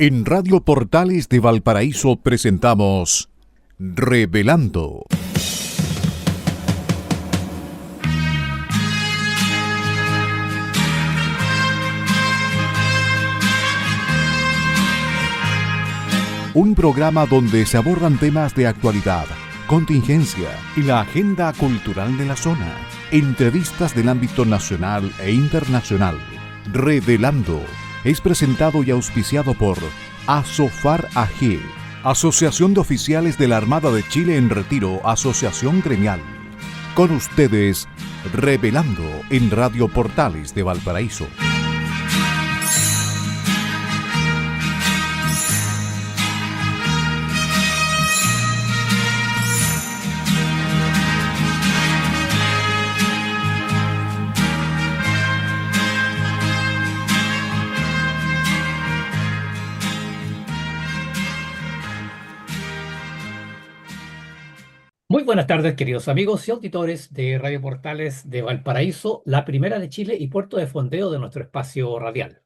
En Radio Portales de Valparaíso presentamos Revelando. Un programa donde se abordan temas de actualidad, contingencia y la agenda cultural de la zona. Entrevistas del ámbito nacional e internacional. Revelando es presentado y auspiciado por Asofar AG, Asociación de Oficiales de la Armada de Chile en Retiro, Asociación Gremial. Con ustedes, Revelando en Radio Portales de Valparaíso. Muy buenas tardes, queridos amigos y auditores de Radio Portales de Valparaíso, la primera de Chile y puerto de fondeo de nuestro espacio radial.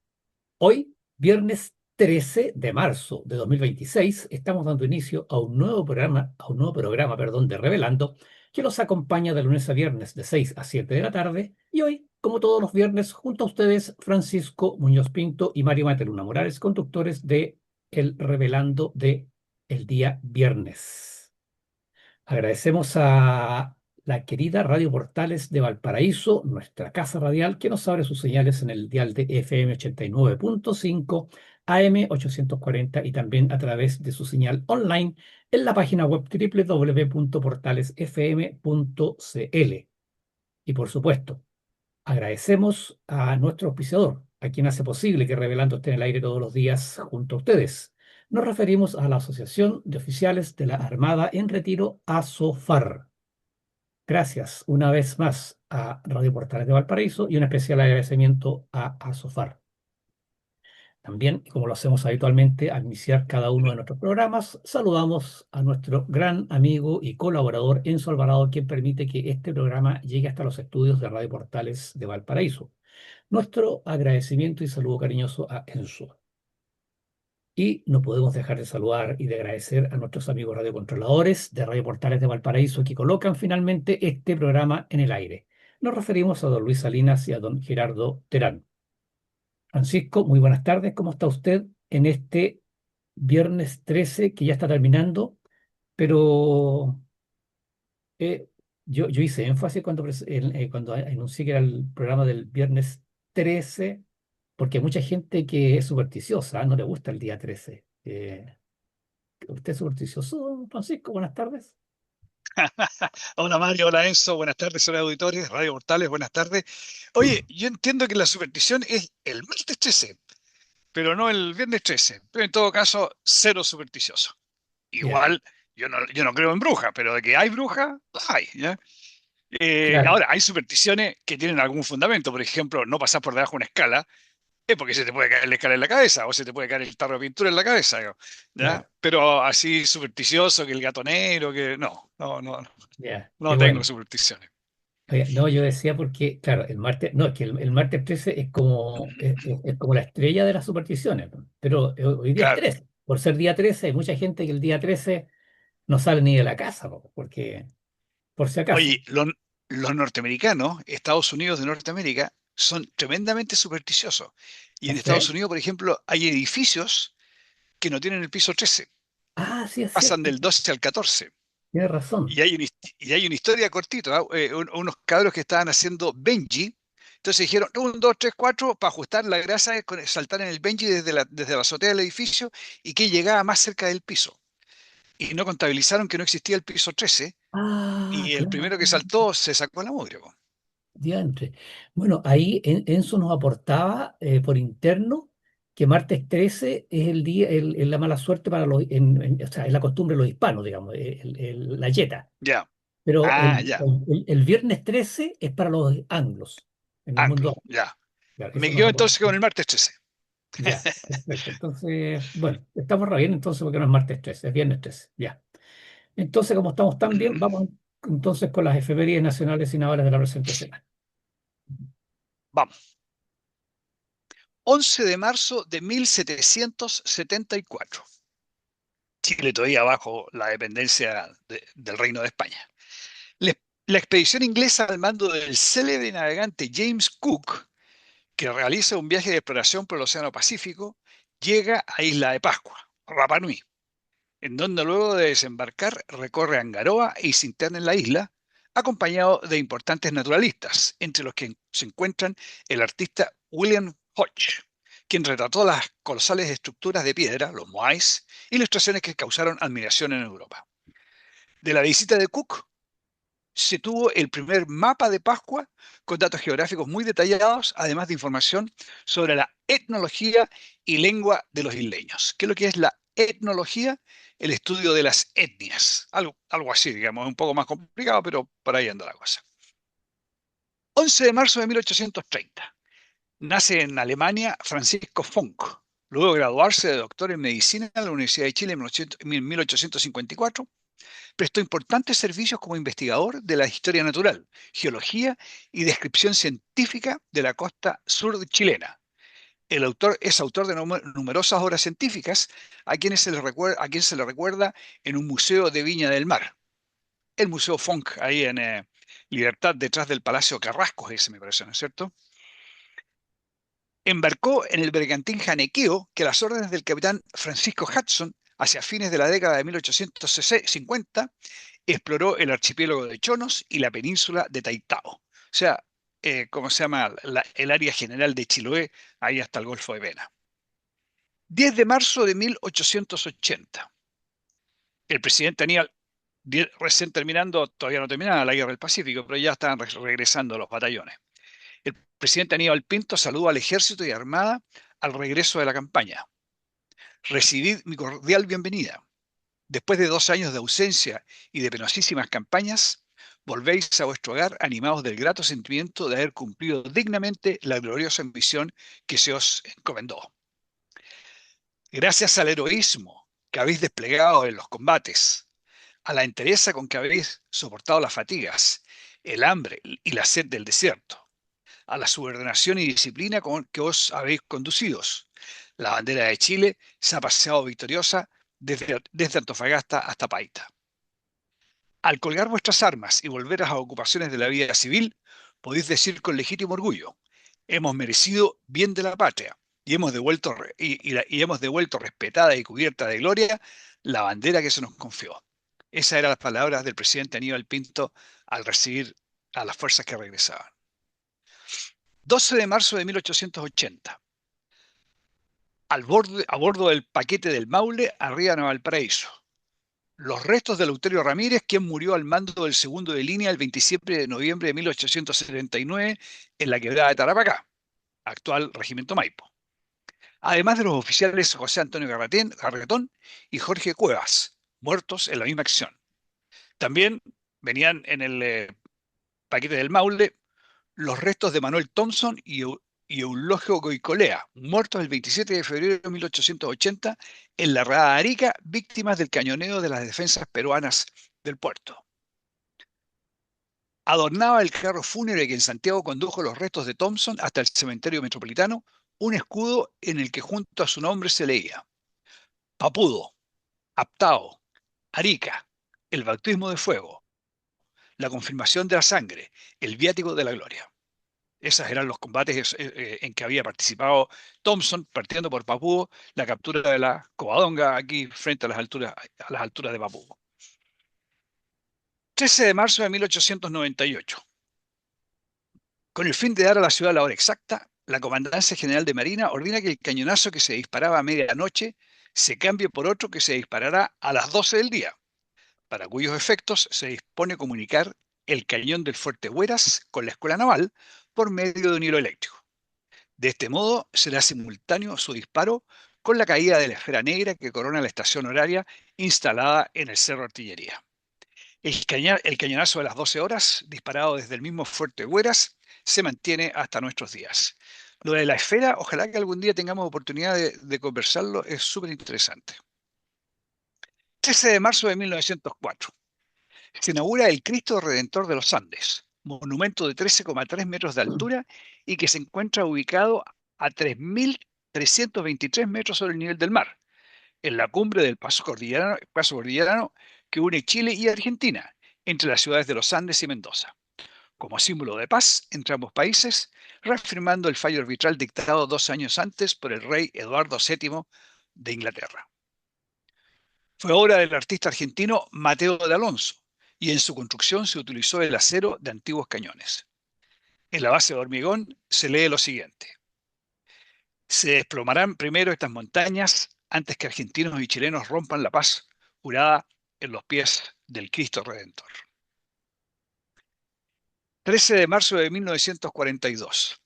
Hoy, viernes 13 de marzo de 2026, estamos dando inicio a un nuevo programa, de Revelando, que los acompaña de lunes a viernes de 6 a 7 de la tarde. Y hoy, como todos los viernes, junto a ustedes, Francisco Muñoz Pinto y Mario Mateluna Morales, conductores de el Revelando de el día viernes. Agradecemos a la querida Radio Portales de Valparaíso, nuestra casa radial, que nos abre sus señales en el dial de FM 89.5, AM 840 y también a través de su señal online en la página web www.portalesfm.cl. Y por supuesto, agradecemos a nuestro auspiciador, a quien hace posible que Revelando esté en el aire todos los días junto a ustedes. Nos referimos a la Asociación de Oficiales de la Armada en Retiro, ASOFAR. Gracias una vez más a Radio Portales de Valparaíso y un especial agradecimiento a ASOFAR. También, como lo hacemos habitualmente al iniciar cada uno de nuestros programas, saludamos a nuestro gran amigo y colaborador Enzo Alvarado, quien permite que este programa llegue hasta los estudios de Radio Portales de Valparaíso. Nuestro agradecimiento y saludo cariñoso a Enzo. Y no podemos dejar de saludar y de agradecer a nuestros amigos radiocontroladores de Radio Portales de Valparaíso que colocan finalmente este programa en el aire. Nos referimos a don Luis Salinas y a don Gerardo Terán. Francisco, muy buenas tardes. ¿Cómo está usted en este viernes 13 que ya está terminando? Pero yo hice énfasis cuando anuncié que era el programa del viernes 13, porque hay mucha gente que es supersticiosa, no le gusta el día 13. ¿Usted es supersticioso, Francisco? Buenas tardes. Hola Mario, hola Enzo, buenas tardes, hola auditores, Radio Portales, buenas tardes. Oye, yo entiendo que la superstición es el martes 13, pero no el viernes 13, pero en todo caso, cero supersticioso. Ya, Igual, yo no creo en brujas, pero de que hay brujas, las hay, ¿ya? claro. Ahora, hay supersticiones que tienen algún fundamento, por ejemplo, no pasar por debajo de una escala, es porque se te puede caer la escala en la cabeza o se te puede caer el tarro de pintura en la cabeza, ¿ya? Claro, Pero así supersticioso, que el gato negro, que no, ya, qué no tengo bueno. supersticiones. Oiga, no, yo decía porque, claro, el martes, no, es que el martes 13 es como la estrella de las supersticiones, ¿no? Pero hoy día es Claro. 13. Por ser día 13, hay mucha gente que el día 13 no sale ni de la casa, ¿no? Porque, por si acaso. Oye, los norteamericanos, Estados Unidos de Norteamérica, son tremendamente supersticiosos. Y ¿No en Estados sé? Unidos, por ejemplo, hay edificios que no tienen el piso 13, Ah, sí, es pasan cierto, del 12 al 14. tienes razón. Y hay una historia cortita, ¿ah? Unos cabros que estaban haciendo Benji, entonces dijeron 1, 2, 3, 4 para ajustar la grasa, saltar en el Benji desde la azotea del edificio y que llegaba más cerca del piso. Y no contabilizaron que no existía el piso 13 Ah, y el claro. primero que saltó se sacó la mugre, po. Diantre. Bueno, ahí Enzo nos aportaba por interno que martes 13 es el día, la mala suerte para o sea, es la costumbre de los hispanos, digamos, la yeta. Ya. Pero Ah, ya. el viernes 13 es para los anglos, en el Anglo, mundo. ya. Claro, Me eso nos quedo aporta. entonces con el martes 13. Ya, perfecto. Entonces, bueno, estamos re bien entonces porque no es martes 13, es viernes 13. Ya. Entonces, como estamos tan bien, vamos entonces con las efemérides nacionales y navales de la presente semana. Vamos. 11 de marzo de 1774. Chile todavía bajo la dependencia del Reino de España. La, la expedición inglesa al mando del célebre navegante James Cook, que realiza un viaje de exploración por el Océano Pacífico, llega a Isla de Pascua, Rapa Nui, en donde luego de desembarcar recorre Angaroa y se interna en la isla, acompañado de importantes naturalistas, entre los que se encuentran el artista William Hodge, quien retrató las colosales estructuras de piedra, los moais, ilustraciones que causaron admiración en Europa. De la visita de Cook se tuvo el primer mapa de Pascua con datos geográficos muy detallados, además de información sobre la etnología y lengua de los isleños. ¿Qué es lo que es la etnología? El estudio de las etnias. Algo así, digamos, un poco más complicado, pero por ahí anda la cosa. 11 de marzo de 1830. Nace en Alemania Francisco Funk. Luego de graduarse de doctor en medicina en la Universidad de Chile en 1854, prestó importantes servicios como investigador de la historia natural, geología y descripción científica de la costa sur chilena. El autor es autor de numerosas obras científicas a quien se le recuerda en un museo de Viña del Mar. El Museo Funk, ahí en Libertad, detrás del Palacio Carrascos, ese me parece, ¿no es cierto? Embarcó en el bergantín Janequeo, que a las órdenes del capitán Francisco Hudson, hacia fines de la década de 1850, exploró el archipiélago de Chonos y la península de Taitao. O sea, ¿cómo se llama? El área general de Chiloé, ahí hasta el Golfo de Pena. 10 de marzo de 1880. El presidente Aníbal, recién terminando, todavía no terminaba la guerra del Pacífico, pero ya estaban regresando los batallones. El presidente Aníbal Pinto saludó al ejército y armada al regreso de la campaña. Recibid mi cordial bienvenida. Después de 2 años de ausencia y de penosísimas campañas, volvéis a vuestro hogar animados del grato sentimiento de haber cumplido dignamente la gloriosa misión que se os encomendó. Gracias al heroísmo que habéis desplegado en los combates, a la entereza con que habéis soportado las fatigas, el hambre y la sed del desierto, a la subordinación y disciplina con que os habéis conducido, la bandera de Chile se ha paseado victoriosa desde Antofagasta hasta Paita. Al colgar vuestras armas y volver a las ocupaciones de la vida civil, podéis decir con legítimo orgullo: hemos merecido bien de la patria y hemos devuelto respetada y cubierta de gloria la bandera que se nos confió. Esas eran las palabras del presidente Aníbal Pinto al recibir a las fuerzas que regresaban. 12 de marzo de 1880. A bordo del paquete del Maule, arriba de Valparaíso. Los restos de Eleuterio Ramírez, quien murió al mando del segundo de línea el 27 de noviembre de 1879 en la quebrada de Tarapacá, actual Regimiento Maipo. Además de los oficiales José Antonio Garretón y Jorge Cuevas, muertos en la misma acción. También venían en el paquete del Maule los restos de Manuel Thompson y Eulogio Goicolea, muertos el 27 de febrero de 1880 en la Rada Arica, víctimas del cañoneo de las defensas peruanas del puerto. Adornaba el carro fúnebre que en Santiago condujo los restos de Thompson hasta el cementerio metropolitano un escudo en el que junto a su nombre se leía: Papudo, Aptao, Arica, el bautismo de fuego, la confirmación de la sangre, el viático de la gloria. Esos eran los combates en que había participado Thompson, partiendo por Papudo, la captura de la Covadonga aquí frente a las alturas de Papudo. 13 de marzo de 1898. Con el fin de dar a la ciudad la hora exacta, la Comandancia General de Marina ordena que el cañonazo que se disparaba a medianoche se cambie por otro que se disparará a las 12 del día, para cuyos efectos se dispone comunicar el cañón del Fuerte Hueras con la Escuela Naval por medio de un hilo eléctrico. De este modo será simultáneo su disparo con la caída de la esfera negra que corona la estación horaria instalada en el Cerro Artillería. El cañonazo de las 12 horas, disparado desde el mismo Fuerte Hueras, se mantiene hasta nuestros días. Lo de la esfera, ojalá que algún día tengamos oportunidad de conversarlo, es súper interesante. 13 de marzo de 1904. Se inaugura el Cristo Redentor de los Andes, monumento de 13,3 metros de altura y que se encuentra ubicado a 3.323 metros sobre el nivel del mar, en la cumbre del Paso Cordillerano que une Chile y Argentina, entre las ciudades de Los Andes y Mendoza, como símbolo de paz entre ambos países, reafirmando el fallo arbitral dictado 2 años antes por el rey Eduardo VII de Inglaterra. Fue obra del artista argentino Mateo de Alonso, y en su construcción se utilizó el acero de antiguos cañones. En la base de hormigón se lee lo siguiente: se desplomarán primero estas montañas antes que argentinos y chilenos rompan la paz jurada en los pies del Cristo Redentor. 13 de marzo de 1942.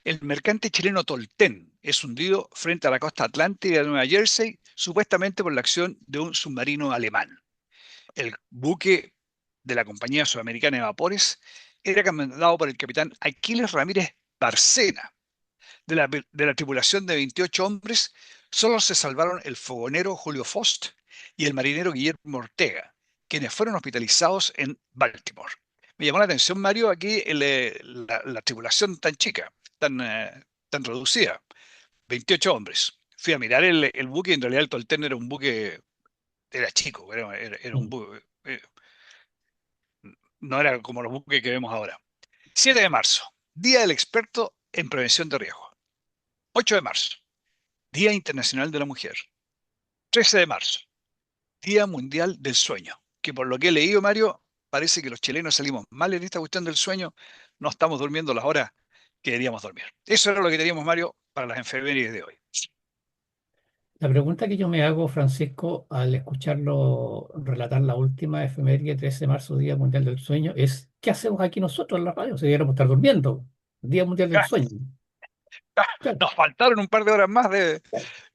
El mercante chileno Tolten es hundido frente a la costa atlántica de Nueva Jersey, supuestamente por la acción de un submarino alemán. El buque de la Compañía Sudamericana de Vapores era comandado por el capitán Aquiles Ramírez Barcena. De la tripulación de 28 hombres, solo se salvaron el fogonero Julio Fost y el marinero Guillermo Ortega, quienes fueron hospitalizados en Baltimore. Me llamó la atención, Mario, aquí la tripulación tan chica, tan reducida, 28 hombres. Fui a mirar el buque y en realidad el Tolten era un buque, era chico, era un Mm. buque, no era como los buques que vemos ahora. 7 de marzo, Día del Experto en Prevención de Riesgo. 8 de marzo, Día Internacional de la Mujer. 13 de marzo, Día Mundial del Sueño, que por lo que he leído, Mario, parece que los chilenos salimos mal en esta cuestión del sueño, no estamos durmiendo las horas que deberíamos dormir. Eso era lo que teníamos, Mario, para las enfermerías de hoy. La pregunta que yo me hago, Francisco, al escucharlo relatar la última efeméride, 13 de marzo, Día Mundial del Sueño, es ¿qué hacemos aquí nosotros en la radio? Si deberíamos estar durmiendo. Día Mundial del Ah, Sueño. ah, Claro, nos faltaron un par de horas más ¿qué,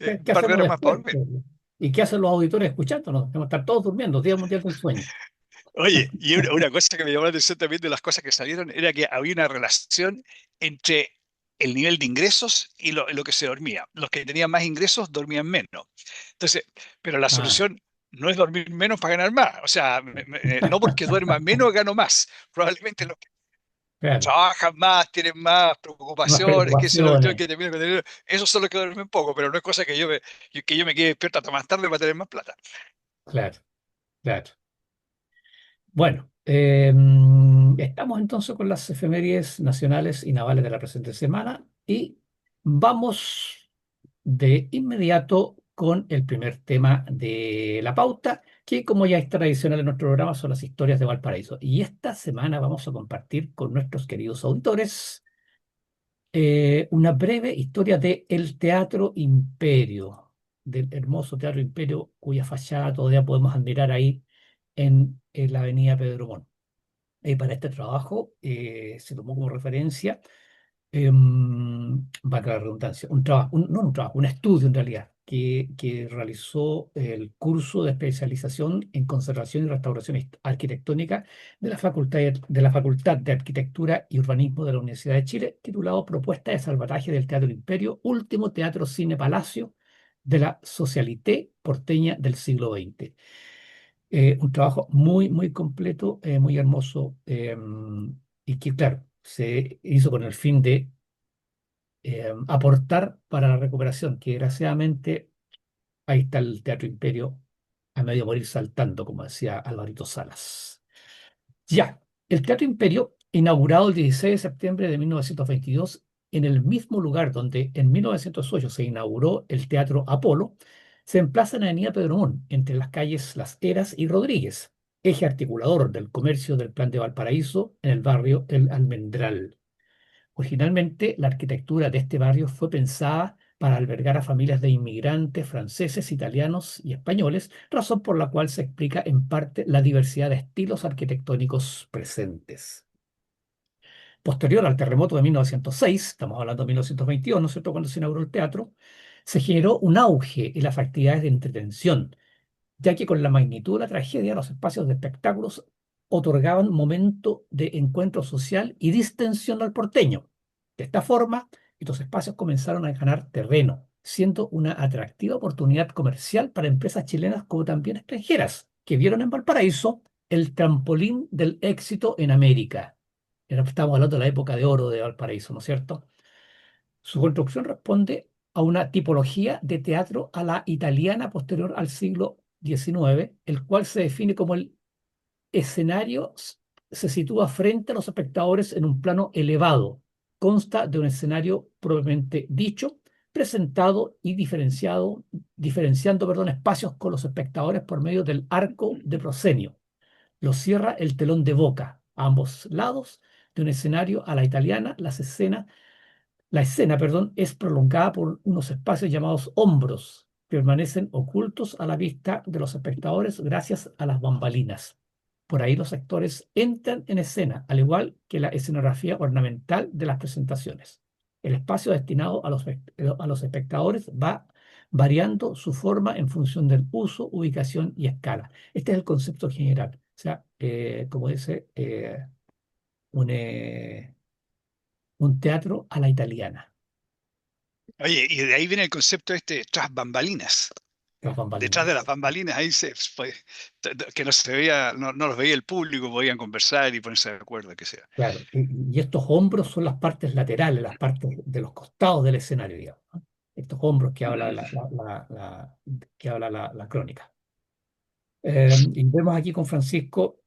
un qué par de hacemos horas más para después, dormir. pues? ¿Y qué hacen los auditores escuchándonos? Debemos estar todos durmiendo. Día Mundial del Sueño. Oye, y una cosa que me llamó la atención también de las cosas que salieron era que había una relación entre el nivel de ingresos y lo que se dormía. Los que tenían más ingresos dormían menos. Entonces, pero la Ah, solución no es dormir menos para ganar más. O sea, no porque duerma menos gano más. Probablemente los que claro, trabajan más, tienen más más preocupaciones, que se lo cuestión preocupaciones. que terminan con dinero, esos son los que duermen poco, pero no es cosa que yo me quede despierto hasta más tarde para tener más plata. Claro, claro. Bueno, estamos entonces con las efemérides nacionales y navales de la presente semana y vamos de inmediato con el primer tema de la pauta, que como ya es tradicional en nuestro programa son las historias de Valparaíso. Y esta semana vamos a compartir con nuestros queridos auditores una breve historia de el Teatro Imperio, del hermoso Teatro Imperio, cuya fachada todavía podemos admirar ahí en la avenida Pedro Montt. Para este trabajo se tomó como referencia, valga la redundancia, un trabajo, no un trabajo, un estudio en realidad, que realizó el curso de especialización en conservación y restauración arquitectónica de la Facultad de Arquitectura y Urbanismo de la Universidad de Chile, titulado Propuesta de salvataje del Teatro Imperio, último teatro cine palacio de la socialité porteña del siglo XX. Un trabajo muy, muy completo, muy hermoso, y que, claro, se hizo con el fin de aportar para la recuperación, que desgraciadamente ahí está el Teatro Imperio a medio morir saltando, como decía Alvarito Salas. Ya, el Teatro Imperio, inaugurado el 16 de septiembre de 1922, en el mismo lugar donde en 1908 se inauguró el Teatro Apolo, se emplaza en la avenida Pedro Montt, entre las calles Las Heras y Rodríguez, eje articulador del comercio del Plan de Valparaíso en el barrio El Almendral. Originalmente, la arquitectura de este barrio fue pensada para albergar a familias de inmigrantes franceses, italianos y españoles, razón por la cual se explica en parte la diversidad de estilos arquitectónicos presentes. Posterior al terremoto de 1906, estamos hablando de 1922, ¿no es cierto?, cuando se inauguró el teatro, se generó un auge en las actividades de entretención, ya que con la magnitud de la tragedia, los espacios de espectáculos otorgaban momento de encuentro social y distensión al porteño. De esta forma, estos espacios comenzaron a ganar terreno, siendo una atractiva oportunidad comercial para empresas chilenas como también extranjeras, que vieron en Valparaíso el trampolín del éxito en América. Estamos hablando de la época de oro de Valparaíso, ¿no es cierto? Su construcción responde a una tipología de teatro a la italiana posterior al siglo XIX, el cual se define como el escenario se sitúa frente a los espectadores en un plano elevado. Consta de un escenario propiamente dicho, presentado y diferenciando, espacios con los espectadores por medio del arco de proscenio. Lo cierra el telón de boca. A ambos lados de un escenario a la italiana, la escena, es prolongada por unos espacios llamados hombros, que permanecen ocultos a la vista de los espectadores gracias a las bambalinas. Por ahí los actores entran en escena, al igual que la escenografía ornamental de las presentaciones. El espacio destinado a los espectadores va variando su forma en función del uso, ubicación y escala. Este es el concepto general. O sea, como dice, un teatro a la italiana, Oye, y de ahí viene el concepto este tras bambalinas. las Detrás de bambalinas. las bambalinas, ahí que no se veía, no los veía el público, podían conversar y ponerse de acuerdo, que sea. Claro, y estos hombros son las partes laterales, las partes de los costados del escenario, digamos, ¿no? Estos hombros que habla Mm. la crónica. Y vemos aquí con Francisco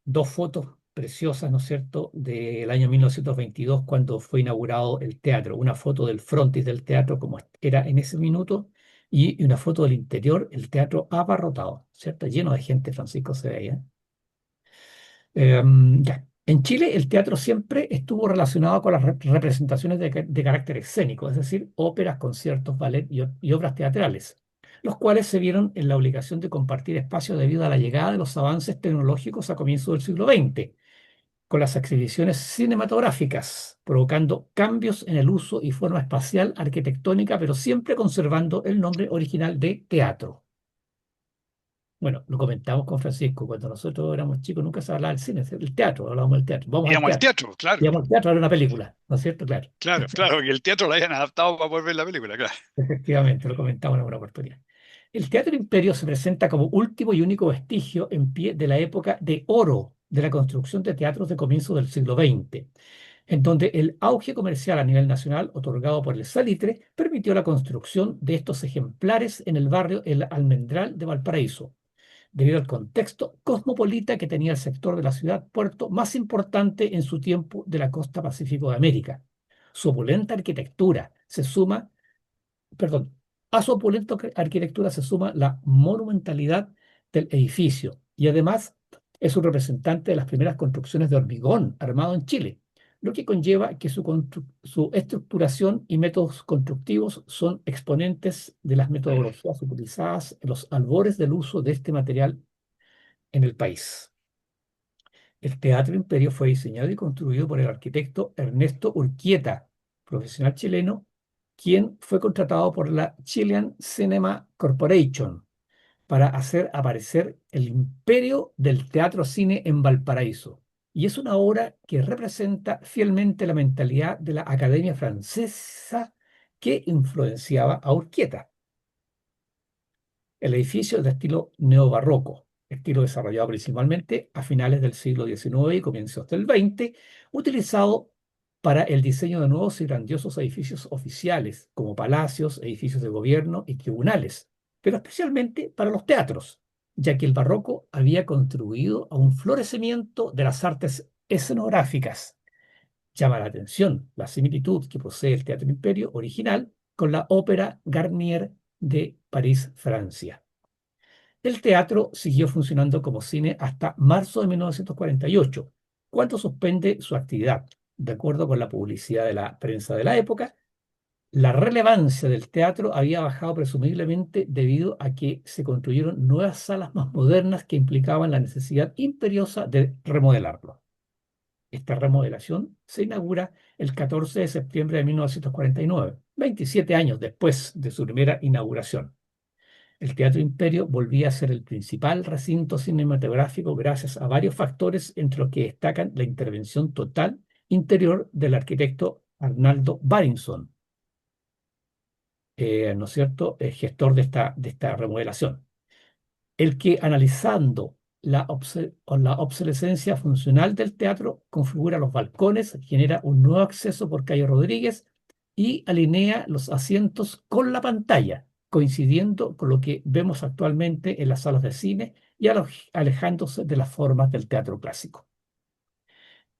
dos fotos preciosas, ¿no es cierto?, del año 1922, cuando fue inaugurado el teatro. Una foto del frontis del teatro, como era en ese minuto, y una foto del interior, el teatro abarrotado, ¿cierto? Lleno de gente, Francisco se veía. Ya. En Chile, el teatro siempre estuvo relacionado con las representaciones de carácter escénico, es decir, óperas, conciertos, ballet y obras teatrales, los cuales se vieron en la obligación de compartir espacio debido a la llegada de los avances tecnológicos a comienzos del siglo XX, con las exhibiciones cinematográficas, provocando cambios en el uso y forma espacial arquitectónica, pero siempre conservando el nombre original de teatro. Bueno, lo comentamos con Francisco, cuando nosotros éramos chicos nunca se hablaba del cine, del teatro, hablábamos del teatro, vamos al Íbamos al teatro, teatro, claro, íbamos al teatro a ver una película, ¿no es cierto? Claro, claro, claro, que el teatro lo hayan adaptado para poder ver la película, claro. efectivamente, lo comentamos en alguna oportunidad. El Teatro Imperio se presenta como último y único vestigio en pie de la época de oro de la construcción de teatros de comienzo del siglo XX, en donde el auge comercial a nivel nacional, otorgado por el Salitre, permitió la construcción de estos ejemplares en el barrio El Almendral de Valparaíso, debido al contexto cosmopolita que tenía el sector de la ciudad puerto más importante en su tiempo de la costa pacífico de América. Su opulenta arquitectura se suma, perdón, a su opulenta arquitectura se suma la monumentalidad del edificio y además es un representante de las primeras construcciones de hormigón armado en Chile, lo que conlleva que su estructuración y métodos constructivos son exponentes de las metodologías utilizadas en los albores del uso de este material en el país. El Teatro Imperio fue diseñado y construido por el arquitecto Ernesto Urquieta, profesional chileno, quien fue contratado por la Chilean Cinema Corporation para hacer aparecer el imperio del teatro cine en Valparaíso. Y es una obra que representa fielmente la mentalidad de la Academia Francesa que influenciaba a Urquieta. El edificio es de estilo neobarroco, estilo desarrollado principalmente a finales del siglo XIX y comienzos del XX, utilizado para el diseño de nuevos y grandiosos edificios oficiales, como palacios, edificios de gobierno y tribunales, pero especialmente para los teatros, ya que el barroco había contribuido a un florecimiento de las artes escenográficas. Llama la atención la similitud que posee el Teatro Imperio original con la Ópera Garnier de París, Francia. El teatro siguió funcionando como cine hasta marzo de 1948, cuando suspende su actividad. De acuerdo con la publicidad de la prensa de la época, la relevancia del teatro había bajado presumiblemente debido a que se construyeron nuevas salas más modernas que implicaban la necesidad imperiosa de remodelarlo. Esta remodelación se inaugura el 14 de septiembre de 1949, 27 años después de su primera inauguración. El Teatro Imperio volvía a ser el principal recinto cinematográfico gracias a varios factores, entre los que destacan la intervención total interior del arquitecto Arnaldo Barinson, ¿no es cierto?, gestor de esta remodelación, el que analizando la obsolescencia funcional del teatro configura los balcones, genera un nuevo acceso por calle Rodríguez y alinea los asientos con la pantalla, coincidiendo con lo que vemos actualmente en las salas de cine y alejándose de las formas del teatro clásico.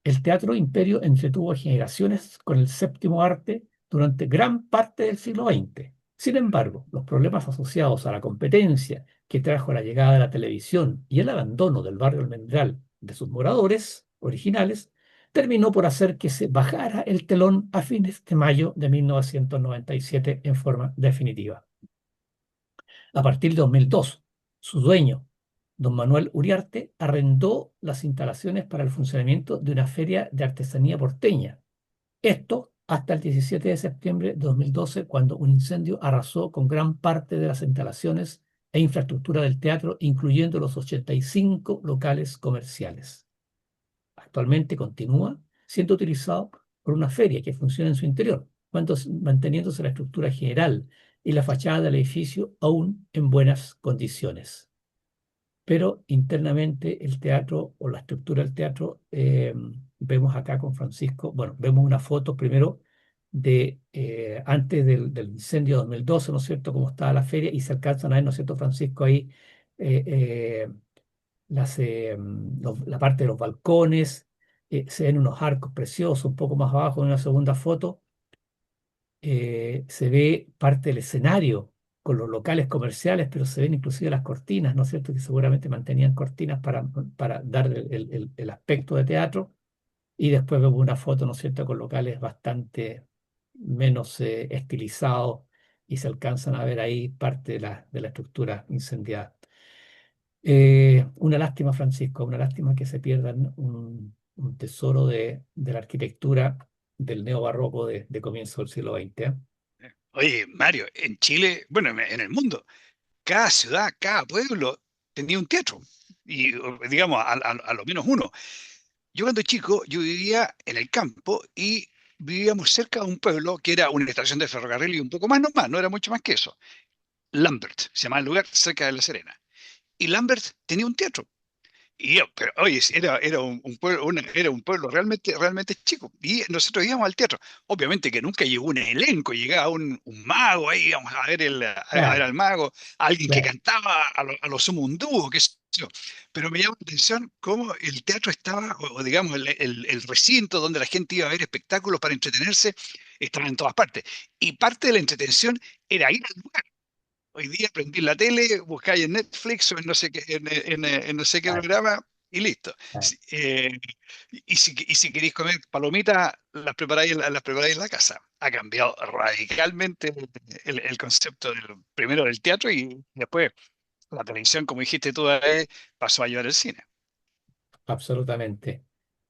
El Teatro Imperio entretuvo a generaciones con el séptimo arte durante gran parte del siglo XX. Sin embargo, los problemas asociados a la competencia que trajo la llegada de la televisión y el abandono del barrio almendral de sus moradores originales terminó por hacer que se bajara el telón a fines de mayo de 1997 en forma definitiva. A partir de 2002, su dueño, don Manuel Uriarte, arrendó las instalaciones para el funcionamiento de una feria de artesanía porteña. Esto hasta el 17 de septiembre de 2012, cuando un incendio arrasó con gran parte de las instalaciones e infraestructura del teatro, incluyendo los 85 locales comerciales. Actualmente continúa siendo utilizado por una feria que funciona en su interior, manteniéndose la estructura general y la fachada del edificio aún en buenas condiciones. Pero internamente el teatro o la estructura del teatro, vemos acá con Francisco, bueno, vemos una foto primero de antes del incendio de 2012, ¿no es cierto?, cómo estaba la feria, y se alcanzan a ver, ¿no es cierto, Francisco, ahí eh, eh, la parte de los balcones, se ven unos arcos preciosos, un poco más abajo en una segunda foto se ve parte del escenario con los locales comerciales, pero se ven inclusive las cortinas, ¿no es cierto?, que seguramente mantenían cortinas para dar el aspecto de teatro. Y después vemos una foto, ¿no es cierto?, con locales bastante menos estilizados, y se alcanzan a ver ahí parte de la estructura incendiada. Una lástima, Francisco, una lástima que se pierdan un tesoro de la arquitectura del neobarroco de comienzo del siglo XX. ¿Eh? Oye, Mario, en Chile, bueno, en el mundo, cada ciudad, cada pueblo tenía un teatro. Y digamos, a lo menos uno. Yo cuando chico, yo vivía en el campo y vivíamos cerca de un pueblo que era una estación de ferrocarril y un poco más nomás, no era mucho más que eso. Lambert, se llamaba el lugar, cerca de La Serena. Y Lambert tenía un teatro. Y yo, pero oye, era un pueblo, era un pueblo realmente, realmente chico. Y nosotros íbamos al teatro. Obviamente que nunca llegó un elenco, llegaba un mago ahí, íbamos a ver Claro, al mago, alguien que claro. cantaba, a lo sumo un dúo, qué sé yo. Pero me llamó la atención cómo el teatro estaba, o digamos, el recinto donde la gente iba a ver espectáculos para entretenerse, estaba en todas partes. Y parte de la entretención era ir al lugar. Hoy día prendí la tele, buscáis en Netflix o en no sé qué, en no sé qué Claro, programa y listo. claro. Y si queréis comer palomitas, las preparáis en la casa. Ha cambiado radicalmente el concepto primero del teatro y después la televisión, como dijiste tú, pasó a llevar el cine. Absolutamente.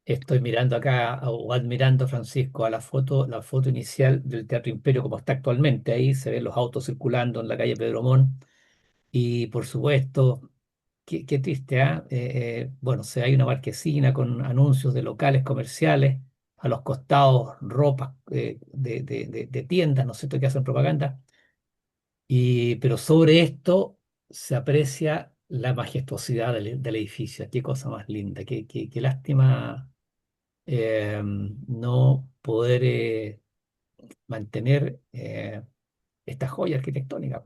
Estoy mirando acá o admirando, Francisco, a la foto inicial del Teatro Imperio como está actualmente. Ahí se ven los autos circulando en la calle Pedro Montt. Y por supuesto, qué triste, ¿ah? Bueno, hay una marquesina con anuncios de locales comerciales, a los costados ropas de tiendas, ¿no sé, que hacen propaganda. Pero sobre esto se aprecia la majestuosidad del edificio. Qué cosa más linda, qué lástima no poder mantener esta joya arquitectónica.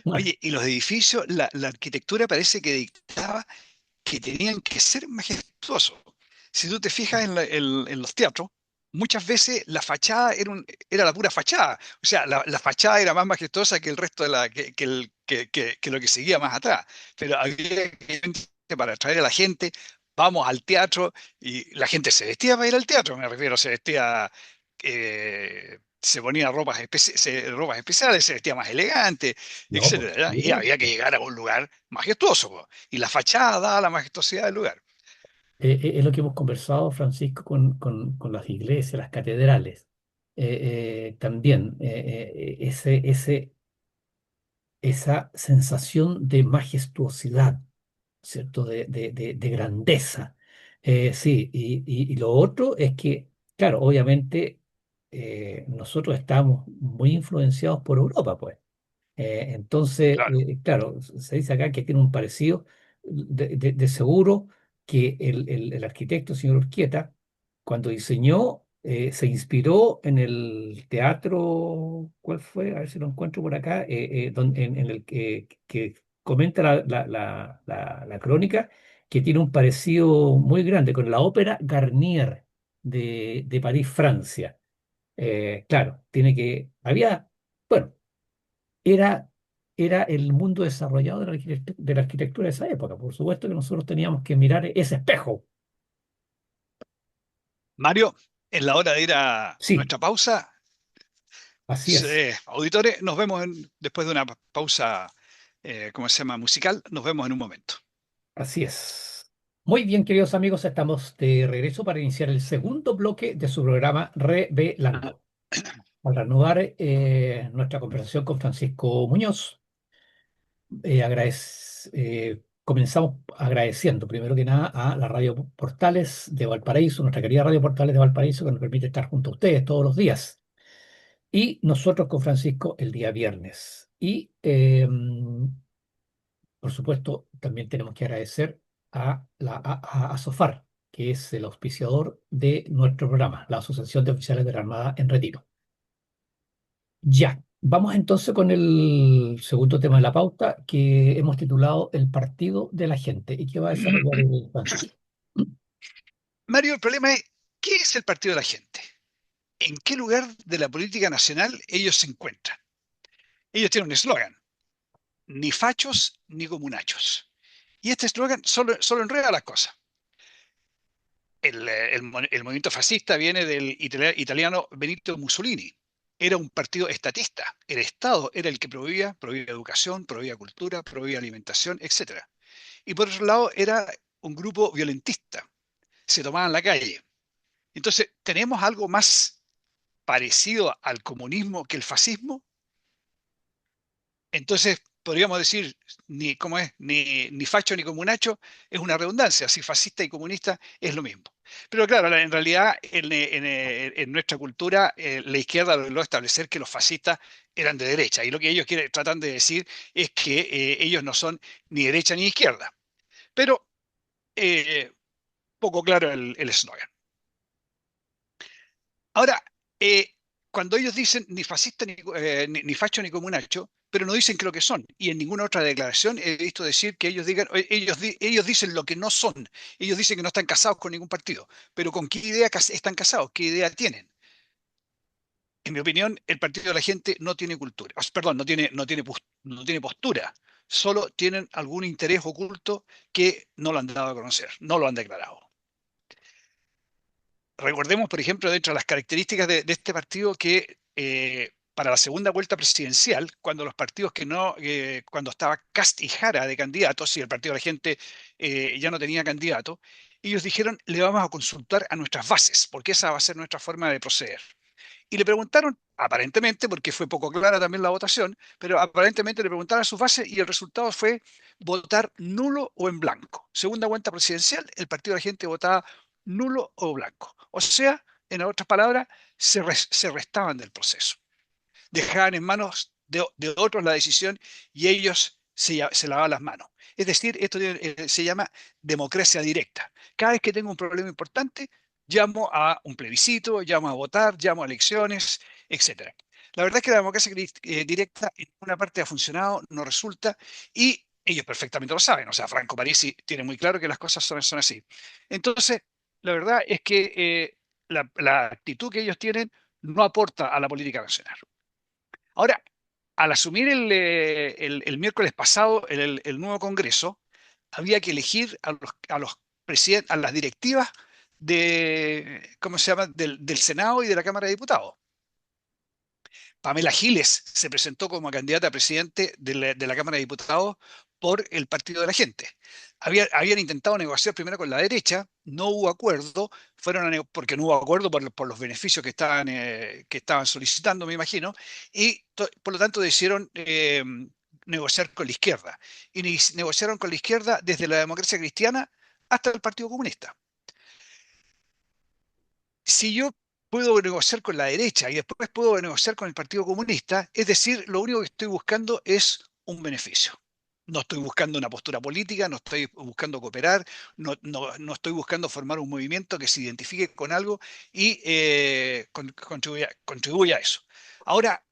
Bueno, Oye, y los edificios, la arquitectura parece que dictaba que tenían que ser majestuosos. Si tú te fijas en los teatros, muchas veces la fachada era la pura fachada. O sea, la fachada era más majestuosa que el resto que lo que seguía más atrás. Pero había que, para atraer a la gente, vamos al teatro y la gente se vestía para ir al teatro, me refiero, se vestía, se ponía ropas especiales, se vestía más elegante, no, por etcétera, ¿ya? Y había que supuesto. llegar a un lugar majestuoso, po. Y la fachada da la majestuosidad del lugar. Es lo que hemos conversado, Francisco, con las iglesias, las catedrales. También esa sensación de majestuosidad, ¿cierto? De grandeza. Sí, y lo otro es que, claro, obviamente nosotros estamos muy influenciados por Europa, pues. Entonces, Claro. claro, se dice acá que tiene un parecido de seguro que el arquitecto, señor Urquieta, cuando diseñó Se inspiró en el teatro, ¿cuál fue? A ver si lo encuentro por acá, en el que comenta la crónica, que tiene un parecido muy grande con la ópera Garnier de París, Francia. Claro, bueno, era, era el mundo desarrollado de la arquitectura de esa época. Por supuesto que nosotros teníamos que mirar ese espejo. Mario, es la hora de ir a Sí, nuestra pausa. así es. Auditores, nos vemos después de una pausa, ¿cómo se llama? Musical. Nos vemos en un momento. Así es. Muy bien, queridos amigos, estamos de regreso para iniciar el segundo bloque de su programa Revelando. Al reanudar nuestra conversación con Francisco Muñoz, comenzamos agradeciendo primero que nada a la Radio Portales de Valparaíso, nuestra querida Radio Portales de Valparaíso, que nos permite estar junto a ustedes todos los días. Y nosotros con Francisco el día viernes. Y por supuesto, también tenemos que agradecer a SOFAR, que es el auspiciador de nuestro programa, la Asociación de Oficiales de la Armada en Retiro. Ya, vamos entonces con el segundo tema de la pauta, que hemos titulado El Partido de la Gente, y que va a desarrollar el Francisco. Mario, el problema es, ¿qué es el Partido de la Gente? ¿En qué lugar de la política nacional ellos se encuentran? Ellos tienen un eslogan: ni fachos ni comunachos. Y este eslogan solo enreda las cosas. El movimiento fascista viene del italiano Benito Mussolini. Era un partido estatista. El Estado era el que prohibía educación, prohibía cultura, prohibía alimentación, etc. Y por otro lado, era un grupo violentista. Se tomaban la calle. Entonces, ¿tenemos algo más parecido al comunismo que el fascismo? Entonces, podríamos decir, ¿cómo es? Ni facho ni comunacho es una redundancia, si fascista y comunista es lo mismo. Pero claro, en realidad en nuestra cultura la izquierda logró establecer que los fascistas eran de derecha, y lo que ellos tratan de decir es que ellos no son ni derecha ni izquierda. Pero eh, poco claro el eslogan. Ahora, eh, cuando ellos dicen ni fascista ni facho ni comunacho, pero no dicen qué lo que son. Y en ninguna otra declaración he visto decir que ellos digan, ellos dicen lo que no son. Ellos dicen que no están casados con ningún partido. Pero ¿con qué idea están casados? ¿Qué idea tienen? En mi opinión, el Partido de la Gente no tiene cultura. Perdón, no tiene postura. Solo tienen algún interés oculto que no lo han dado a conocer, no lo han declarado. Recordemos, por ejemplo, dentro de las características de este partido, que para la segunda vuelta presidencial, cuando los partidos que no, cuando estaba Kast y Jara de candidatos y el Partido de la Gente ya no tenía candidato, ellos dijeron: le vamos a consultar a nuestras bases, porque esa va a ser nuestra forma de proceder. Y le preguntaron, aparentemente, porque fue poco clara también la votación, pero aparentemente le preguntaron a sus bases y el resultado fue votar nulo o en blanco. Segunda vuelta presidencial, el Partido de la Gente votaba nulo o blanco. O sea, en otras palabras, se restaban del proceso. Dejaban en manos de otros la decisión y ellos se lavaban las manos. Es decir, esto se llama democracia directa. Cada vez que tengo un problema importante, llamo a un plebiscito, llamo a votar, llamo a elecciones, etc. La verdad es que la democracia directa en una parte ha funcionado, no resulta, y ellos perfectamente lo saben. O sea, Franco Parisi tiene muy claro que las cosas son así. Entonces, la verdad es que la actitud que ellos tienen no aporta a la política nacional. Ahora, al asumir el miércoles pasado el nuevo Congreso, había que elegir a las directivas ¿cómo se llama?, del Senado y de la Cámara de Diputados. Pamela Giles se presentó como candidata a presidente de la Cámara de Diputados por el Partido de la Gente. Habían intentado negociar primero con la derecha, no hubo acuerdo, porque no hubo acuerdo por los beneficios que estaban solicitando, me imagino, y por lo tanto decidieron negociar con la izquierda. Y negociaron con la izquierda desde la democracia cristiana hasta el Partido Comunista. Si yo puedo negociar con la derecha y después puedo negociar con el Partido Comunista, es decir, lo único que estoy buscando es un beneficio. No estoy buscando una postura política, no estoy buscando cooperar, no estoy buscando formar un movimiento que se identifique con algo y contribuya a eso. Ahora,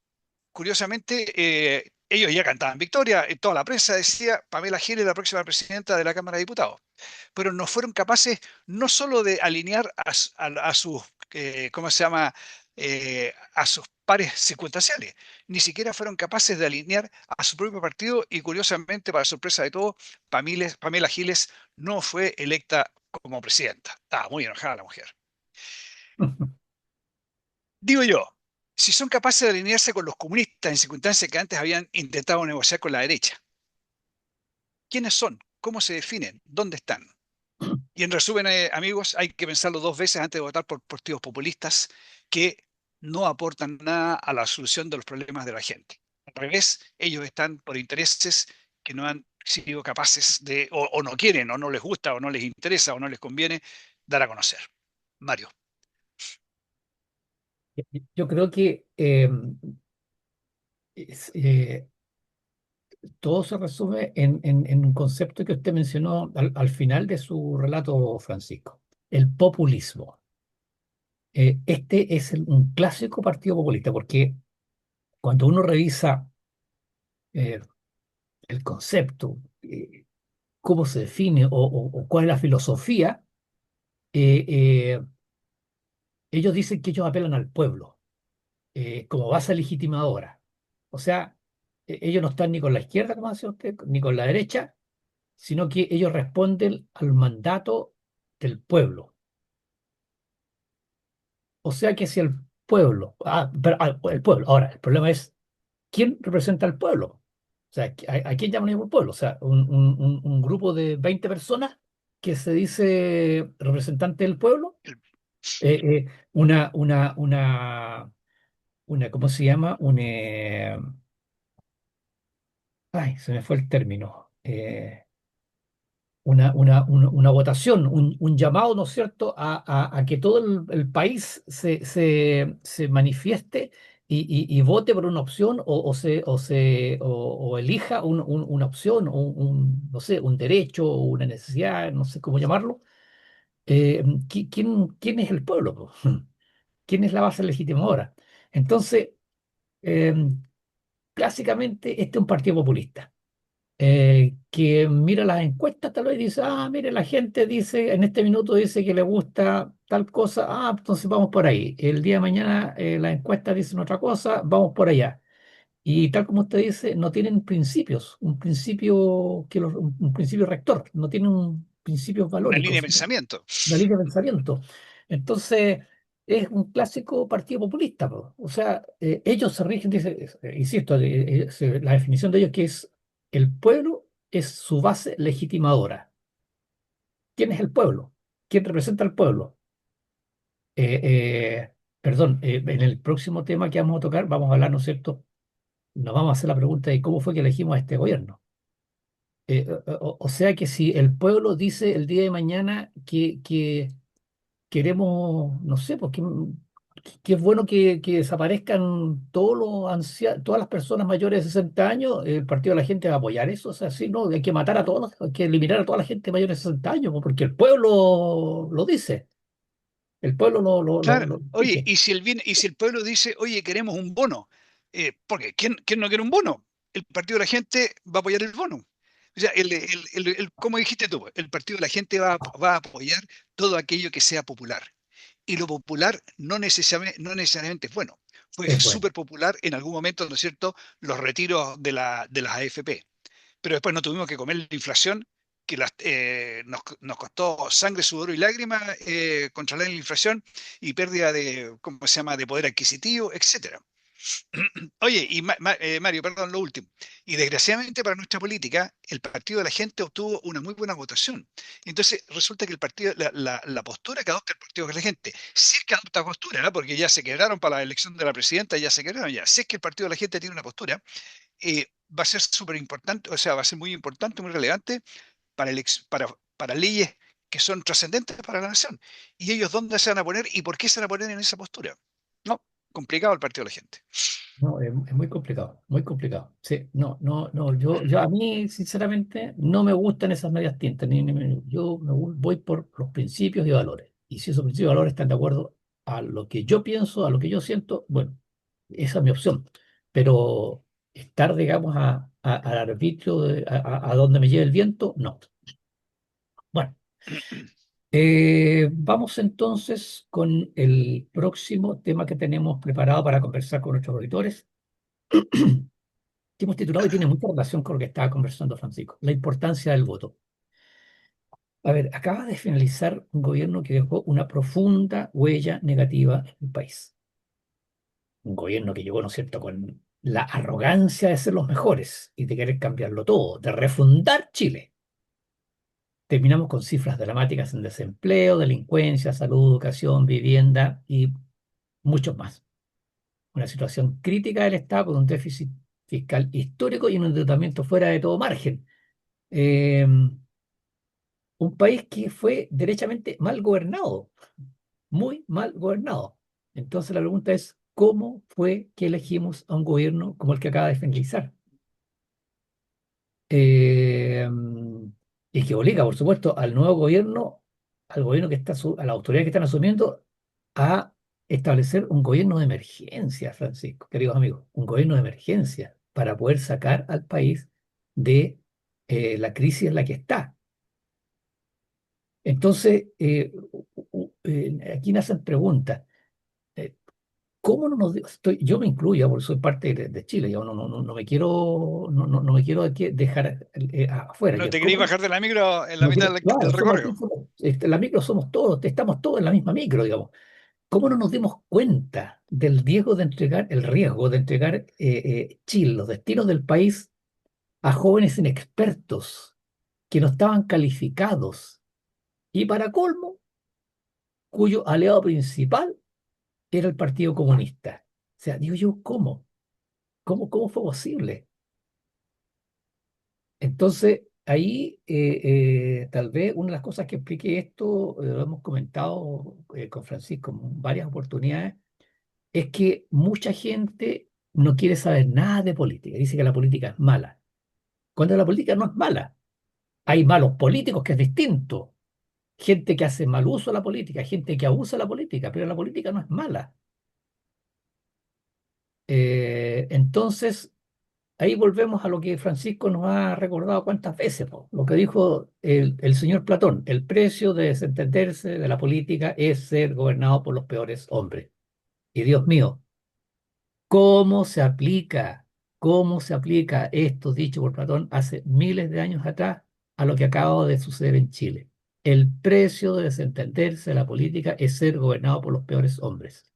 curiosamente, ellos ya cantaban victoria, toda la prensa decía Pamela Giles, la próxima presidenta de la Cámara de Diputados, pero no fueron capaces no solo de alinear a sus, ¿cómo se llama?, a sus pares circunstanciales, ni siquiera fueron capaces de alinear a su propio partido y curiosamente, para sorpresa de todos, Pamela Giles no fue electa como presidenta. Estaba muy enojada la mujer. Digo yo, si son capaces de alinearse con los comunistas en circunstancias que antes habían intentado negociar con la derecha, ¿quiénes son? ¿Cómo se definen? ¿Dónde están? Y en resumen, amigos, hay que pensarlo dos veces antes de votar por partidos populistas que no aportan nada a la solución de los problemas de la gente. Al revés, ellos están por intereses que no han sido capaces de, o no quieren, o no les gusta, o no les interesa, o no les conviene dar a conocer. Mario. Yo creo que es, todo se resume en un concepto que usted mencionó al final de su relato, Francisco, el populismo. Este es un clásico partido populista, porque cuando uno revisa eh, el concepto, cómo se define o cuál es la filosofía, eh, eh, ellos dicen que ellos apelan al pueblo como base legitimadora. O sea, ellos no están ni con la izquierda, como decía usted, ni con la derecha, sino que ellos responden al mandato del pueblo. O sea que si el pueblo, el pueblo, ahora, el problema es, ¿quién representa al pueblo? O sea, ¿a quién llaman ellos pueblo? O sea, un grupo de 20 personas que se dice representante del pueblo, eh, eh, ¿cómo se llama? Ay, se me fue el término. Una votación, un llamado, ¿no es cierto?, a que todo el país se manifieste y vote por una opción o elija una opción, no sé, un derecho o una necesidad, no sé cómo llamarlo. ¿Quién es el pueblo, po? ¿Quién es la base legitimadora? Entonces, eh, clásicamente, este es un partido populista que mira las encuestas tal vez y dice, mire, la gente dice, en este minuto dice que le gusta tal cosa, entonces vamos por ahí. El día de mañana las encuestas dicen otra cosa, vamos por allá. Y tal como usted dice, no tienen principios, un principio rector, no tienen principios Una línea de valóricos, pensamiento. una línea de pensamiento. Entonces, es un clásico partido populista, po. O sea, ellos se rigen, dice, insisto, la definición de ellos que es el pueblo es su base legitimadora. ¿Quién es el pueblo? ¿Quién representa al pueblo? Eh, perdón, en el próximo tema que vamos a tocar vamos a hablar, ¿no es cierto? Nos vamos a hacer la pregunta de cómo fue que elegimos a este gobierno. O sea que si el pueblo dice el día de mañana que queremos, no sé, porque que es bueno que desaparezcan todas las personas mayores de 60 años, el Partido de la Gente va a apoyar eso, o sea, sí, no, hay que matar a todos, hay que eliminar a toda la gente mayor de 60 años, porque el pueblo lo dice, el pueblo Claro, lo oye, dice. y si el pueblo dice, oye, queremos un bono, porque ¿quién no quiere un bono? El partido de la gente va a apoyar el bono. O sea, como dijiste tú, el partido de la gente va a apoyar todo aquello que sea popular. Y lo popular no necesariamente es bueno. Fue Es bueno, súper popular en algún momento, ¿no es cierto?, los retiros de las AFP. Pero después no tuvimos que comer la inflación que nos costó sangre, sudor y lágrimas controlar la inflación y pérdida de, ¿cómo se llama?, de poder adquisitivo, etcétera. Oye, y Mario, perdón, lo último. Y desgraciadamente para nuestra política, el Partido de la Gente obtuvo una muy buena votación. Entonces, resulta que la postura que adopta el Partido de la Gente, si es que adopta postura, ¿no?, porque ya se quedaron para la elección de la presidenta, ya se quedaron ya, si es que el Partido de la Gente tiene una postura, va a ser súper importante, o sea, va a ser muy importante, muy relevante para leyes que son trascendentes para la nación. ¿Y ellos dónde se van a poner y por qué se van a poner en esa postura? No, complicado el Partido de la Gente. No, es muy complicado, muy complicado. Sí, no, no, no, yo a mí, sinceramente, no me gustan esas medias tintas. Yo voy por los principios y valores. Y si esos principios y valores están de acuerdo a lo que yo pienso, a lo que yo siento, bueno, esa es mi opción. Pero estar, digamos, al arbitrio a donde me lleve el viento, no. Bueno, vamos entonces con el próximo tema que tenemos preparado para conversar con nuestros auditores, que hemos titulado y tiene mucha relación con lo que estaba conversando Francisco, la importancia del voto. A ver, acaba de finalizar un gobierno que dejó una profunda huella negativa en el país. Un gobierno que llegó, ¿no es cierto?, con la arrogancia de ser los mejores y de querer cambiarlo todo, de refundar Chile. Terminamos con cifras dramáticas en desempleo, delincuencia, salud, educación, vivienda y muchos más. Una situación crítica del Estado con un déficit fiscal histórico y un endeudamiento fuera de todo margen. Eh, un país que fue derechamente mal gobernado, muy mal gobernado. Entonces la pregunta es, ¿cómo fue que elegimos a un gobierno como el que acaba de finalizar? Eh, y que obliga, por supuesto, al nuevo gobierno, al gobierno que está, a la autoridad que están asumiendo, a establecer un gobierno de emergencia, Francisco, queridos amigos, un gobierno de emergencia para poder sacar al país de la crisis en la que está. Entonces, aquí nacen preguntas. Eh, ¿Cómo no nos yo me incluyo, porque soy parte de Chile, yo no me quiero, no me quiero aquí dejar afuera. ¿No Yo, te queréis bajar de la micro en la mitad claro, del somos aquí, recorrido? la micro somos todos, estamos todos en la misma micro, digamos. ¿Cómo no nos dimos cuenta del riesgo de entregar Chile, los destinos del país, a jóvenes inexpertos que no estaban calificados? Y para colmo, cuyo aliado principal era el Partido Comunista. O sea, digo yo, ¿cómo? ¿Cómo fue posible? Entonces, ahí tal vez una de las cosas que explique esto, lo hemos comentado con Francisco en varias oportunidades, es que mucha gente no quiere saber nada de política. Dice que la política es mala. Cuando la política no es mala, hay malos políticos, que es distinto. Gente que hace mal uso de la política, gente que abusa de la política, pero la política no es mala. Entonces, ahí volvemos a lo que Francisco nos ha recordado cuántas veces, po. Lo que dijo el señor Platón: el precio de desentenderse de la política es ser gobernado por los peores hombres. Y Dios mío, ¿cómo se aplica? ¿Cómo se aplica esto dicho por Platón hace miles de años atrás a lo que acaba de suceder en Chile? El precio de desentenderse de la política es ser gobernado por los peores hombres.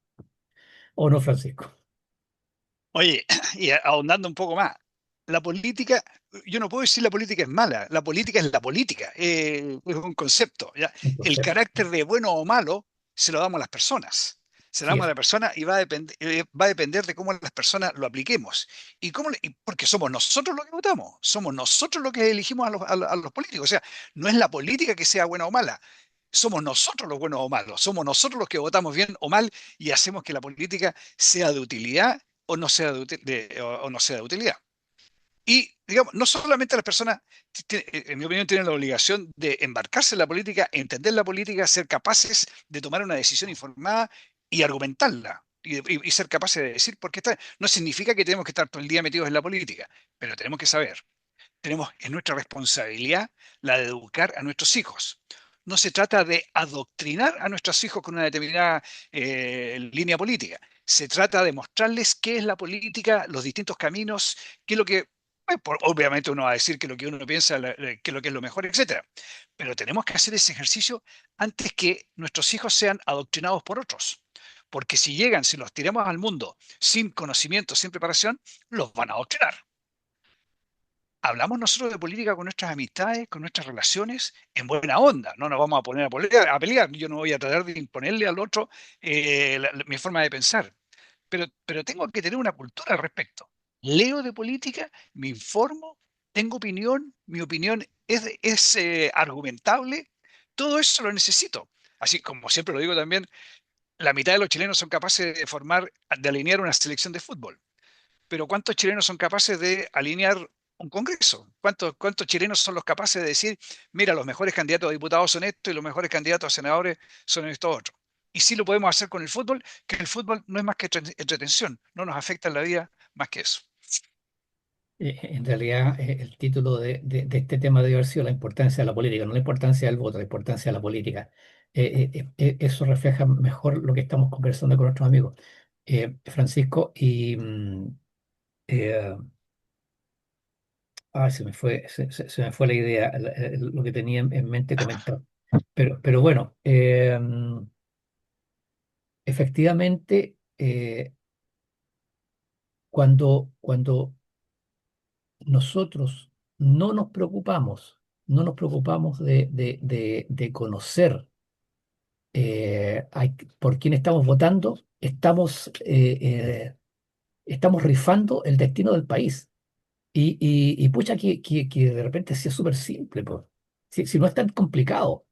¿O no, Francisco? Oye, y ahondando un poco más, la política, yo no puedo decir la política es mala, la política es la política, es un concepto, ¿ya? Un El concepto. carácter de bueno o malo se lo damos a las personas. Se lo Sí, damos a la persona y va a depender de cómo las personas lo apliquemos. Porque somos nosotros los que votamos, somos nosotros los que elegimos a los políticos. O sea, no es la política que sea buena o mala, somos nosotros los buenos o malos, somos nosotros los que votamos bien o mal y hacemos que la política sea de utilidad o no sea o no sea de utilidad. Y, digamos, no solamente las personas, en mi opinión, tienen la obligación de embarcarse en la política, entender la política, ser capaces de tomar una decisión informada y argumentarla. Y ser capaces de decir por qué está. No significa que tenemos que estar todo el día metidos en la política, pero tenemos que saber, es nuestra responsabilidad la de educar a nuestros hijos. No se trata de adoctrinar a nuestros hijos con una determinada línea política. Se trata de mostrarles qué es la política, los distintos caminos, qué es lo que, obviamente uno va a decir que lo que uno piensa, que lo que es lo mejor, etcétera. Pero tenemos que hacer ese ejercicio antes que nuestros hijos sean adoctrinados por otros. Porque si llegan, si los tiramos al mundo sin conocimiento, sin preparación, los van a adoctrinar. Hablamos nosotros de política con nuestras amistades, con nuestras relaciones, en buena onda. No nos vamos a poner a pelear. Yo no voy a tratar de imponerle al otro mi forma de pensar. Pero tengo que tener una cultura al respecto. Leo de política, me informo, tengo opinión, mi opinión es argumentable. Todo eso lo necesito. Así como siempre lo digo también, la mitad de los chilenos son capaces de alinear una selección de fútbol. pero ¿cuántos chilenos son capaces de alinear un Congreso? ¿Cuántos chilenos son los capaces de decir, mira, los mejores candidatos a diputados son estos y los mejores candidatos a senadores son estos otros? Y sí lo podemos hacer con el fútbol, que el fútbol no es más que entretención, no nos afecta en la vida más que eso. En realidad, el título de este tema debe haber sido la importancia de la política, no la importancia del voto, la importancia de la política. Eso refleja mejor lo que estamos conversando con nuestros amigos. Francisco, eh, se me fue la idea, lo que tenía en mente comentar. Pero bueno, efectivamente, cuando nosotros no nos preocupamos de conocer por quién estamos votando, estamos rifando el destino del país. Y pucha, que de repente sea súper simple, pues. Si no es tan complicado.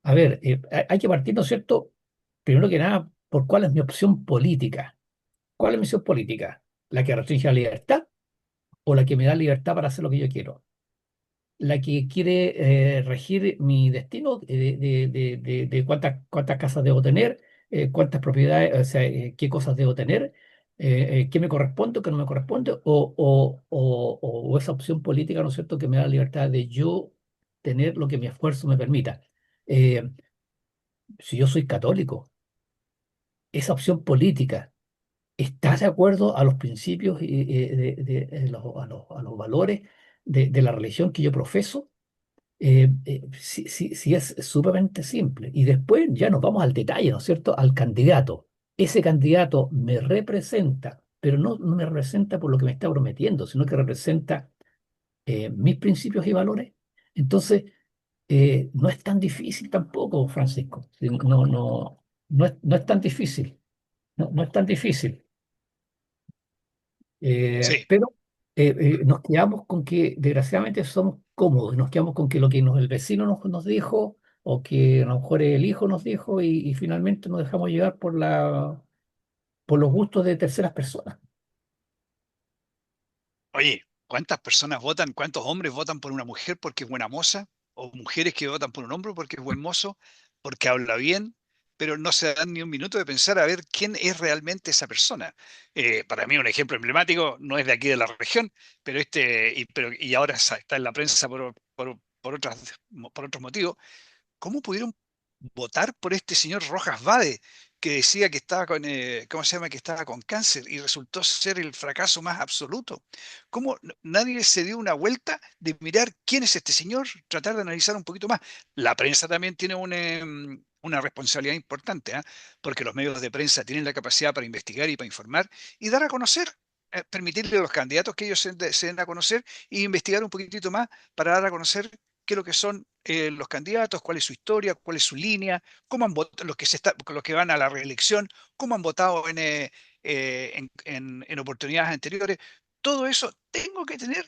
A ver, hay que partir, ¿no es cierto? Primero que nada, por cuál es mi opción política. ¿Cuál es mi opción política? ¿La que restringe la libertad o la que me da libertad para hacer lo que yo quiero? La que quiere regir mi destino, de cuántas casas debo tener, cuántas propiedades, o sea, qué cosas debo tener, qué me corresponde o qué no me corresponde, o esa opción política, ¿no es cierto?, que me da la libertad de yo tener lo que mi esfuerzo me permita. Eh, si yo soy católico, esa opción política está de acuerdo a los principios y, a los valores de la religión que yo profeso. Sí, es sumamente simple. Y después ya nos vamos al detalle, ¿no es cierto? Al candidato. Ese candidato me representa, pero no me representa por lo que me está prometiendo, sino que representa mis principios y valores. Entonces, no es tan difícil tampoco, Francisco. Sí, no es tan difícil. No es tan difícil. Sí. Pero nos quedamos con que desgraciadamente somos cómodos, nos quedamos con que lo que el vecino nos dijo o que a lo mejor el hijo nos dijo y finalmente nos dejamos llevar por los gustos de terceras personas. Oye, ¿cuántas personas votan, cuántos hombres votan por una mujer porque es buena moza? ¿O mujeres que votan por un hombre porque es buen mozo, porque habla bien, pero no se dan ni un minuto de pensar a ver quién es realmente esa persona? Para mí un ejemplo emblemático, no es de aquí de la región, pero y ahora está en la prensa por otros motivos. ¿Cómo pudieron votar por este señor Rojas Vade, que decía que estaba con, ¿cómo se llama? Que estaba con cáncer y resultó ser el fracaso más absoluto? ¿Cómo nadie se dio una vuelta de mirar quién es este señor, tratar de analizar un poquito más? La prensa también tiene una responsabilidad importante, ¿ah? Porque los medios de prensa tienen la capacidad para investigar y para informar y dar a conocer. Permitirle a los candidatos que ellos se den a conocer e investigar un poquitito más para dar a conocer qué es lo que son los candidatos, cuál es su historia, cuál es su línea, cómo han votado los que van a la reelección, cómo han votado en oportunidades anteriores. Todo eso tengo que tener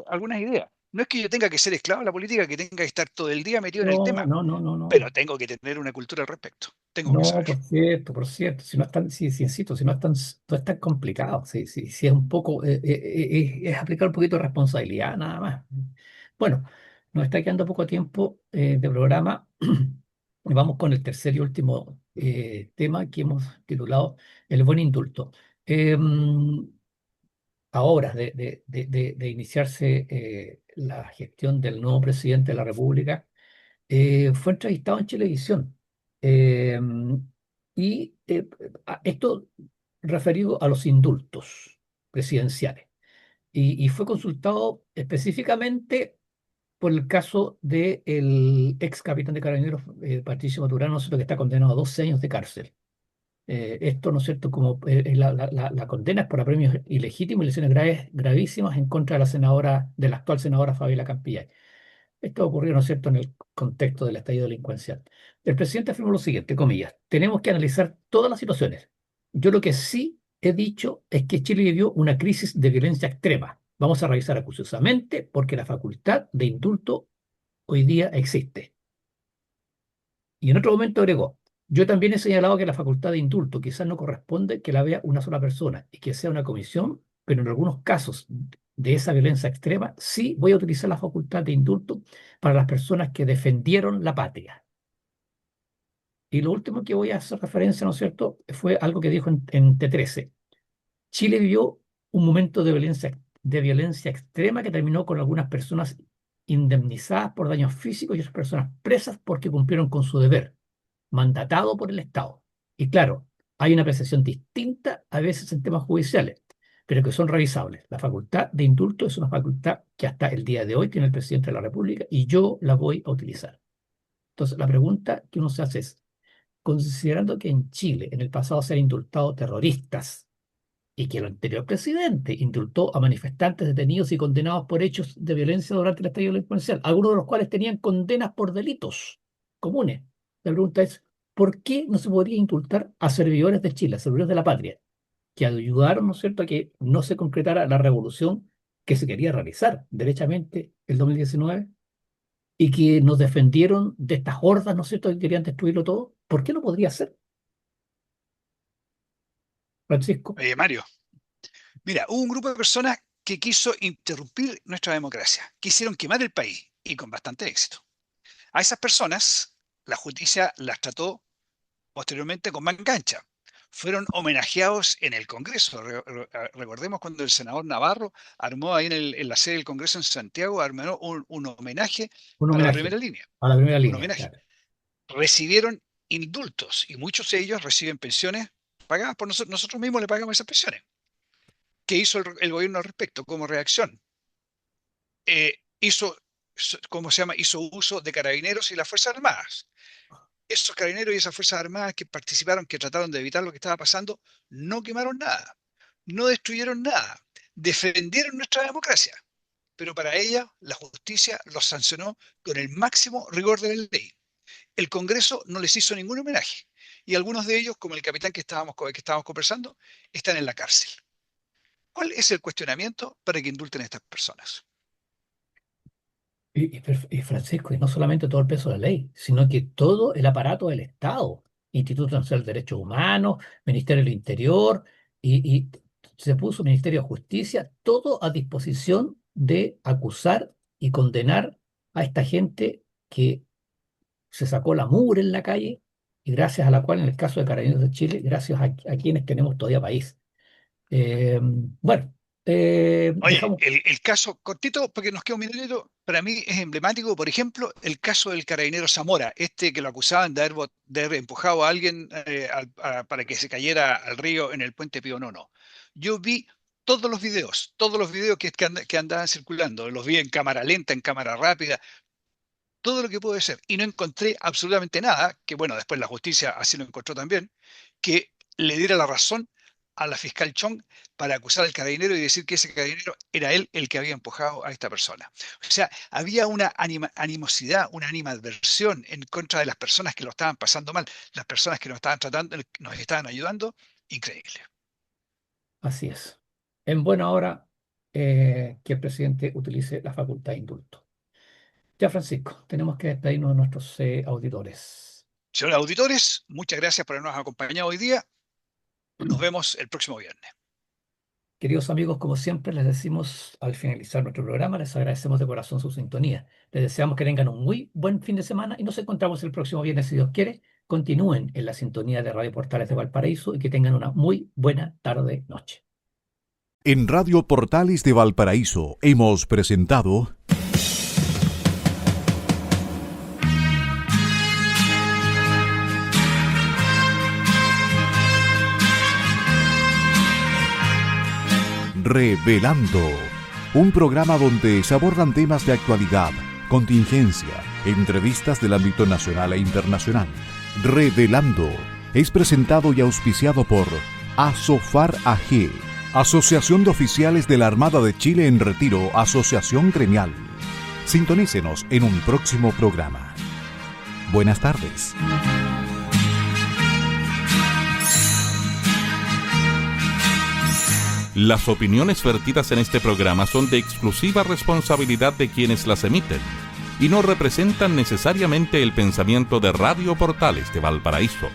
algunas ideas. No es que yo tenga que ser esclavo de la política, que tenga que estar todo el día metido en el No, tema, no, no, no, pero no. tengo que tener una cultura al respecto. Tengo que No, saber. por cierto, si no es tan, si insisto, si no es tan complicado, si es un poco, es aplicar un poquito de responsabilidad, nada más. Bueno, nos está quedando poco tiempo de programa. Y vamos con el tercer y último tema que hemos titulado El buen indulto. A horas de iniciarse la gestión del nuevo presidente de la República, fue entrevistado en televisión. Eh, esto referido a los indultos presidenciales. Y fue consultado específicamente por el caso del ex capitán de Carabineros, Patricio Maturano, ¿no es cierto?, que está condenado a 12 años de cárcel. Esto, ¿no es cierto?, como la condena es por apremios ilegítimos y lesiones gravísimas en contra de de la actual senadora Fabiola Campillay. Esto ocurrió, ¿no es cierto?, en el contexto del estallido delincuencial. El presidente afirmó lo siguiente, comillas: tenemos que analizar todas las situaciones. Yo lo que sí he dicho es que Chile vivió una crisis de violencia extrema. Vamos a revisar acuciosamente porque la facultad de indulto hoy día existe. Y en otro momento agregó: Yo también he señalado que la facultad de indulto quizás no corresponde que la vea una sola persona y que sea una comisión, pero en algunos casos de esa violencia extrema sí voy a utilizar la facultad de indulto para las personas que defendieron la patria. Y lo último que voy a hacer referencia, ¿no es cierto?, fue algo que dijo en T13. Chile vivió un momento de violencia extrema que terminó con algunas personas indemnizadas por daños físicos y otras personas presas porque cumplieron con su deber, mandatado por el Estado. Y claro, hay una apreciación distinta a veces en temas judiciales, pero que son revisables. La facultad de indulto es una facultad que hasta el día de hoy tiene el presidente de la República y yo la voy a utilizar. Entonces, la pregunta que uno se hace es, considerando que en Chile en el pasado se han indultado terroristas y que el anterior presidente indultó a manifestantes detenidos y condenados por hechos de violencia durante el estallido delincuencial, algunos de los cuales tenían condenas por delitos comunes. La pregunta es, ¿por qué no se podría indultar a servidores de Chile, a servidores de la patria, que ayudaron, ¿no es cierto?, a que no se concretara la revolución que se quería realizar derechamente el 2019 y que nos defendieron de estas hordas, ¿no es cierto?, que querían destruirlo todo? ¿Por qué no podría ser, Francisco? Mario, mira, hubo un grupo de personas que quiso interrumpir nuestra democracia, quisieron quemar el país y con bastante éxito. A esas personas la justicia las trató posteriormente con manga ancha. Fueron homenajeados en el Congreso. Recordemos cuando el senador Navarro armó ahí en la sede del Congreso en Santiago, armó un homenaje Un para la homenaje primera línea. a la primera Un línea, homenaje. claro. Recibieron indultos y muchos de ellos reciben pensiones pagadas por nosotros. Nosotros mismos le pagamos esas pensiones. ¿Qué hizo el gobierno al respecto como reacción? Hizo, ¿cómo se llama? Hizo uso de carabineros y las Fuerzas Armadas. Esos carabineros y esas Fuerzas Armadas que participaron, que trataron de evitar lo que estaba pasando, no quemaron nada, no destruyeron nada, defendieron nuestra democracia, pero para ella la justicia los sancionó con el máximo rigor de la ley. El Congreso no les hizo ningún homenaje y algunos de ellos, como el capitán que estábamos conversando, están en la cárcel. ¿Cuál es el cuestionamiento para que indulten a estas personas? Y Francisco, y no solamente todo el peso de la ley, sino que todo el aparato del Estado, Instituto Nacional de Derechos Humanos, Ministerio del Interior, y se puso Ministerio de Justicia, todo a disposición de acusar y condenar a esta gente que se sacó la mugre en la calle y gracias a la cual, en el caso de Carabineros de Chile, gracias a quienes tenemos todavía país. Bueno, Oye, dejamos. el caso cortito, porque nos queda un minutito, para mí es emblemático, por ejemplo, el caso del carabinero Zamora, que lo acusaban de haber empujado a alguien para que se cayera al río en el puente Pío Nono. Yo vi todos los videos que andaban circulando, los vi en cámara lenta, en cámara rápida, todo lo que puede ser, y no encontré absolutamente nada, que bueno, después la justicia así lo encontró también, que le diera la razón a la fiscal Chong para acusar al carabinero y decir que ese carabinero era él el que había empujado a esta persona. O sea, había una animosidad, una animadversión en contra de las personas que lo estaban pasando mal, las personas que nos estaban tratando, nos estaban ayudando, increíble. Así es. En buena hora que el presidente utilice la facultad de indulto. Ya, Francisco, tenemos que despedirnos de nuestros auditores. Señores auditores, muchas gracias por habernos acompañado hoy día. Nos vemos el próximo viernes. Queridos amigos, como siempre, les decimos al finalizar nuestro programa, les agradecemos de corazón su sintonía. Les deseamos que tengan un muy buen fin de semana y nos encontramos el próximo viernes, si Dios quiere. Continúen en la sintonía de Radio Portales de Valparaíso y que tengan una muy buena tarde-noche. En Radio Portales de Valparaíso hemos presentado Revelando, un programa donde se abordan temas de actualidad, contingencia, entrevistas del ámbito nacional e internacional. Revelando es presentado y auspiciado por Asofar AG, Asociación de Oficiales de la Armada de Chile en Retiro, Asociación Gremial. Sintonícenos en un próximo programa. Buenas tardes. Las opiniones vertidas en este programa son de exclusiva responsabilidad de quienes las emiten y no representan necesariamente el pensamiento de Radio Portales de Valparaíso.